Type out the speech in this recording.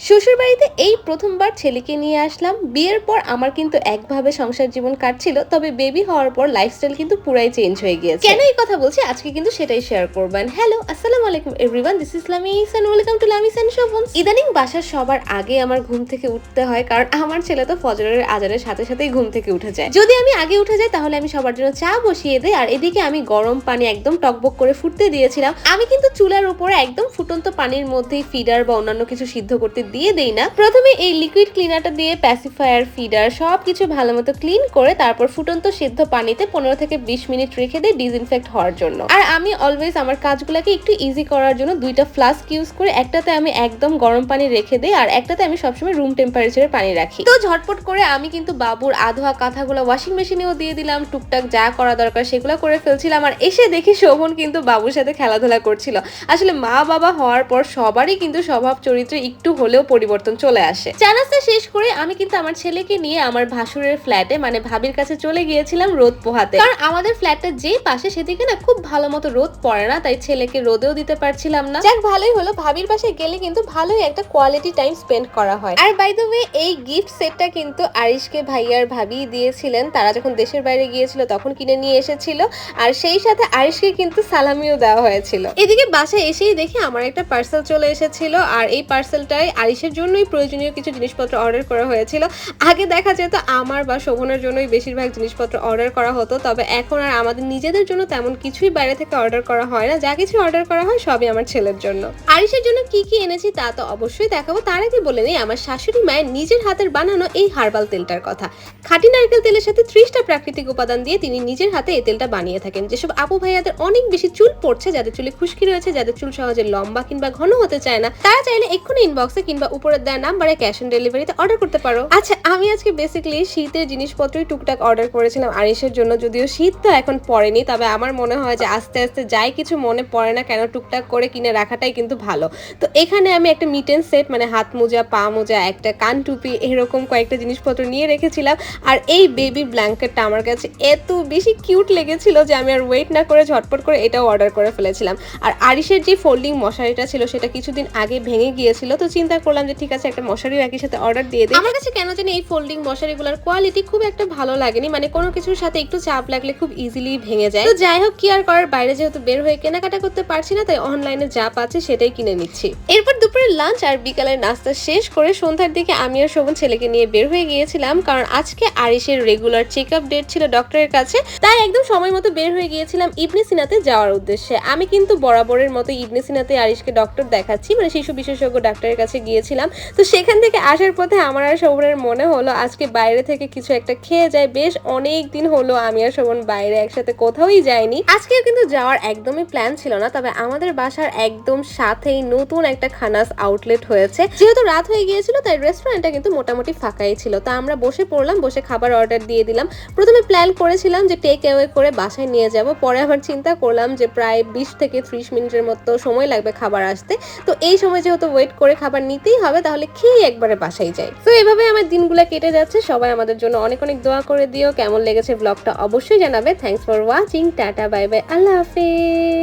শ্বশুরবাড়িতে এই প্রথমবার ছেলেকে নিয়ে আসলাম। বিয়ের পর আমার কিন্তু একভাবে সংসার জীবন কাটছিল, তবে বেবি হওয়ার পর লাইফস্টাইল কিন্তু পুরাই চেঞ্জ হয়ে গিয়েছে। কেন এই কথা বলছি আজকে কিন্তু সেটাই শেয়ার করবেন। হ্যালো, আসসালামু আলাইকুম everyone, this is Lamis and welcome to Lamis and Shovon's. ইদানিং বাসার সবার আগে আমার ঘুম থেকে উঠতে হয়, কারণ আমার ছেলে তো ফজরের আজানের সাথে সাথেই ঘুম থেকে উঠে যায়। যদি আমি আগে উঠে যাই তাহলে আমি সবার জন্য চা বসিয়ে দেই, আর এদিকে আমি গরম পানি একদম টকবক করে ফুটতে দিয়েছিলাম। আমি কিন্তু চুলার উপরে একদম ফুটন্ত পানির মধ্যেই ফিডার বা অন্যান্য কিছু সিদ্ধ করতে দিয়ে দেই না। প্রথমে এই লিকুইড ক্লিনারটা দিয়ে প্যাসিফায়ার, ফিডার সবকিছু ভালো মতো ক্লিন করে তারপর ফুটন্ত সিদ্ধ পানিতে 15 থেকে 20 মিনিট রেখে দেই ডিসইনফেক্ট হওয়ার জন্য। আর আমি অলওয়েজ আমার কাজগুলোকে একটু ইজি করার জন্য দুইটা ফ্লাস্ক ইউজ করে, একটাতে আমি একদম গরম পানি রেখে দেই আর একটাতে আমি সবসময় রুম টেম্পারেচারে পানি রাখি। তো ঝটপট করে আমি কিন্তু বাবুর আধোয়া কাঁথাগুলো ওয়াশিং মেশিনেও দিয়ে দিলাম, টুকটাক যা করা দরকার সেগুলো করে ফেলছিলাম। আর এসে দেখি শোভন কিন্তু বাবুর সাথে খেলাধুলা করছিল। আসলে মা বাবা হওয়ার পর সবারই কিন্তু স্বভাব চরিত্রে একটু হলেও পরিবর্তন চলে আসে। চা নাস্তা শেষ করে আমি কিন্তু আমার ছেলেকে নিয়ে আমার ভাসুরের ফ্ল্যাটে মানে ভাবির কাছে চলে গিয়েছিলাম রোদ পোহাতে, কারণ আমাদের ফ্ল্যাটটা যে পাশে সেদিকে না খুব ভালো মতো রোদ পড়ে না, তাই ছেলেকে রোদেও দিতে পারছিলাম না। যাক, ভালোই হলো, ভাবির পাশে গেলে কিন্তু ভালোই একটা কোয়ালিটি টাইম স্পেন্ড করা হয়। আর বাই দ্য ওয়ে, এই গিফট সেটটা কিন্তু আরিশকে ভাইয়ার ভাবি দিয়েছিলেন, তারা যখন দেশের বাইরে গিয়েছিল তখন কিনে নিয়ে এসেছিল, আর সেই সাথে আরিশকে কিন্তু সালামিও দেওয়া হয়েছিল। এদিকে বাসায় এসেই দেখি আমার একটা পার্সেল চলে এসেছিল, আর এই পার্সেলটাই আরিশের জন্যই প্রয়োজনীয় কিছু জিনিসপত্র অর্ডার করা হয়েছিল। আগে দেখা যেত আমার বা শোভনের জন্যই বেশিরভাগ জিনিসপত্র অর্ডার করা হতো, তবে এখন আর আমাদের নিজেদের জন্য তেমন কিছুই বাইরে থেকে অর্ডার করা হয় না। যা কিছু অর্ডার করা হয় সবই আমার ছেলের জন্য। আরিশের জন্য কি কি এনেছি তা তো অবশ্যই দেখাবো, তার আগে বলে নেই আমার শাশুড়ি মায়ের নিজের হাতের বানানো এই হার্বাল তেলটার কথা। খাঁটি নারকেল তেলের সাথে 30টা প্রাকৃতিক উপাদান দিয়ে তিনি নিজের হাতে এই তেলটা বানিয়ে থাকেন। যেসব আপু ভাইয়াদের অনেক বেশি চুল পড়ছে, যাদের চুলে খুশকি রয়েছে, যাদের চুল সহজে লম্বা কিংবা ঘন হতে চায় না, তারা চাইলে এক্ষুনি ইনবক্সে কিংবা উপরের দেওয়া নাম্বারে ক্যাশ অন ডেলিভারিতে অর্ডার করতে পারো। আচ্ছা, আমি আজকে বেসিক্যালি শীতের জিনিসপত্রই টুকটাক অর্ডার করেছিলাম আরিশের জন্য। যদিও শীত তো এখন পড়েনি, তবে আমার মনে হয় যে আস্তে আস্তে যাই কিছু মনে পড়ে না কেন টুকটাক করে কিনে রাখাটাই কিন্তু ভালো। তো এখানে আমি একটা মিটেন সেট মানে হাত মোজা, পা মোজা, একটা কান টুপি, এরকম কয়েকটা জিনিসপত্র নিয়ে রেখেছিলাম। আর এই বেবি ব্ল্যাঙ্কেটটা আমার কাছে এত বেশি কিউট লেগেছিল যে আমি আর ওয়েট না করে ঝটপট করে এটাও অর্ডার করে ফেলেছিলাম। আর আরিশের যে ফোল্ডিং মশারিটা ছিল সেটা কিছুদিন আগে ভেঙে গিয়েছিল, তো চিন্তা করলাম যে ঠিক আছে একটা মশারিও একই সাথে অর্ডার দিয়ে দিই। আমার কাছে কেন জানি এই ফোল্ডিং মশারিগুলোর কোয়ালিটি খুব একটা ভালো লাগেনি, মানে কোনো কিছুর সাথে একটু চাপ লাগলে খুব ইজিলি ভেঙে যায়। তো যাই হোক, কি আর করার, বাইরে যেহেতু বের হয়ে কেনাকাটা করতে পারছি না, তাই অনলাইনে যা পাচ্ছে সেটাই কিনে নিচ্ছি। এরপর দুপুরের লাঞ্চ আর বিকালের নাস্তা শেষ করে সন্ধ্যার দিকে আমি আর শোভন ছেলেকে নিয়ে বের হয়ে গিয়েছিলাম, কারণ আজকে আরিশের রেগুলার চেকআপ ডেট ছিল ডক্টরের কাছে, তাই একদম সময় মতো বের হয়ে গিয়েছিলাম ইবনে সিনাতে যাওয়ার উদ্দেশ্যে। আমি কিন্তু বরাবরের মতো ইবনে সিনাতে আরিশকে ডক্টর দেখাচ্ছি, মানে শিশু বিশেষজ্ঞ ডাক্তারের কাছে গিয়েছিলাম। তো সেখান থেকে আসার পথে আমার আর শোভনের মনে হলো আজকে বাইরে থেকে কিছু একটা খেয়ে যায়। বেশ অনেক দিন হলো আমি আর শোভন বাইরে একসাথে কোথাওই যাইনি। আজকেও কিন্তু যাওয়ার একদমই প্ল্যান ছিল না, তবে আমাদের বাসার একদম সাথেই নতুন একটা খানাস আউটলেট হয়েছে। যেহেতু রাত হয়ে গিয়েছিল তাই রেস্টুরেন্টটা কিন্তু মোটামুটি ফাঁকাই ছিল। তা আমরা বসে পড়লাম, বসে খাবার অর্ডার দিয়ে দিলাম। প্রথমে প্ল্যান করেছিলাম যে টেক অ্যাওয়ে করে বাসায় নিয়ে যাব, পরে আবার চিন্তা করলাম যে প্রায় 20 থেকে 30 মিনিটের মতো সময় লাগবে খাবার আসতে। তো এই সময় যেহেতু ওয়েট করে খাবার নিতেই হবে, তাহলে খেয়ে একবারে বাসায় যাই। তো এভাবে আমার দিনগুলো কেটে যাচ্ছে। সবাই আমাদের জন্য অনেক অনেক দোয়া করে দিও। কেমন লেগেছে ব্লগটা অবশ্যই জানাবে। Thanks for watching. Tata, bye bye, আল্লাহ হাফেজ।